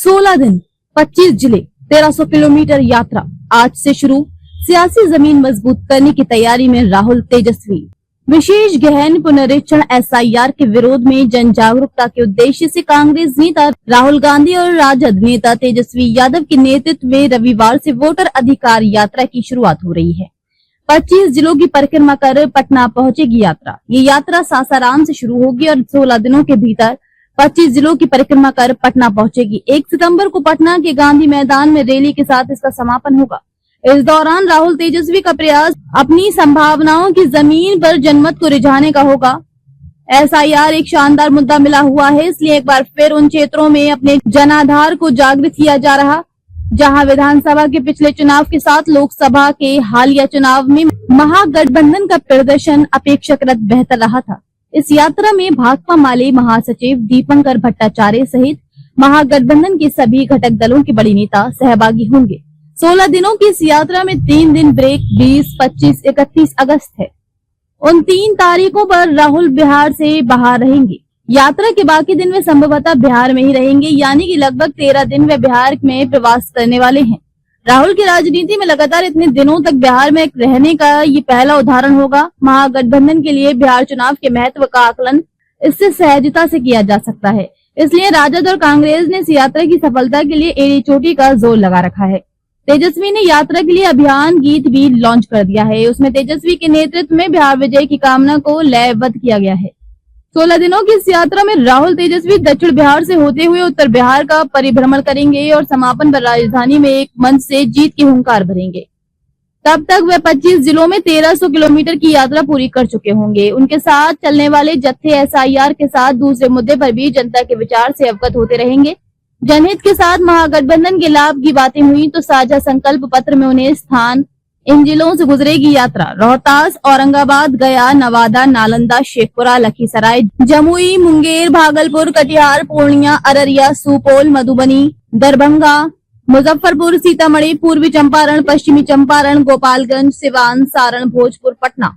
16 दिन 25 जिले 1300 किलोमीटर यात्रा आज से शुरू। सियासी जमीन मजबूत करने की तैयारी में राहुल तेजस्वी। विशेष गहन पुनरीक्षण SIR के विरोध में जन जागरूकता के उद्देश्य से कांग्रेस नेता राहुल गांधी और राजद नेता तेजस्वी यादव के नेतृत्व में रविवार से वोटर अधिकार यात्रा की शुरुआत हो रही है। 25 जिलों की परिक्रमा कर पटना पहुंचेगी यात्रा। ये यात्रा सासाराम से शुरू होगी और 16 दिनों के भीतर 25 जिलों की परिक्रमा कर पटना पहुंचेगी। 1 सितंबर को पटना के गांधी मैदान में रैली के साथ इसका समापन होगा। इस दौरान राहुल तेजस्वी का प्रयास अपनी संभावनाओं की जमीन पर जनमत को रिझाने का होगा। SIR एक शानदार मुद्दा मिला हुआ है, इसलिए एक बार फिर उन क्षेत्रों में अपने जनाधार को जागृत किया जा रहा, जहां विधानसभा के पिछले चुनाव के साथ लोकसभा के हालिया चुनाव में महागठबंधन का प्रदर्शन अपेक्षाकृत बेहतर रहा था। इस यात्रा में भाकपा माले महासचिव दीपंकर भट्टाचार्य सहित महागठबंधन के सभी घटक दलों के बड़े नेता सहभागी होंगे। 16 दिनों की इस यात्रा में 3 दिन ब्रेक 20, 25, 31 अगस्त है। उन 3 तारीखों पर राहुल बिहार से बाहर रहेंगे। यात्रा के बाकी दिन वे संभवतः बिहार में ही रहेंगे, यानी कि लगभग 13 दिन वे बिहार में प्रवास करने वाले हैं। राहुल की राजनीति में लगातार इतने दिनों तक बिहार में रहने का ये पहला उदाहरण होगा। महागठबंधन के लिए बिहार चुनाव के महत्व का आकलन इससे सहजता से किया जा सकता है, इसलिए राजद और कांग्रेस ने इस यात्रा की सफलता के लिए एड़ी चोटी का जोर लगा रखा है। तेजस्वी ने यात्रा के लिए अभियान गीत भी लॉन्च कर दिया है। उसमें तेजस्वी के नेतृत्व में बिहार विजय की कामना को लयबद्ध किया गया है। 16 दिनों की इस यात्रा में राहुल तेजस्वी दक्षिण बिहार से होते हुए उत्तर बिहार का परिभ्रमण करेंगे और समापन पर राजधानी में एक मंच से जीत की हुंकार भरेंगे। तब तक वे 25 जिलों में 1300 किलोमीटर की यात्रा पूरी कर चुके होंगे। उनके साथ चलने वाले जत्थे SIR के साथ दूसरे मुद्दे पर भी जनता के विचार से अवगत होते रहेंगे। जनहित के साथ महागठबंधन के लाभ की बातें हुई तो साझा संकल्प पत्र में उन्हें स्थान इन जिलों से गुजरेगी यात्रा। रोहतास, औरंगाबाद, गया, नवादा, नालंदा, शेखपुरा, लखीसराय, जमुई, मुंगेर, भागलपुर, कटिहार, पूर्णिया, अररिया, सुपौल, मधुबनी, दरभंगा, मुजफ्फरपुर, सीतामढ़ी, पूर्वी चंपारण, पश्चिमी चंपारण, गोपालगंज, सिवान, सारण, भोजपुर, पटना।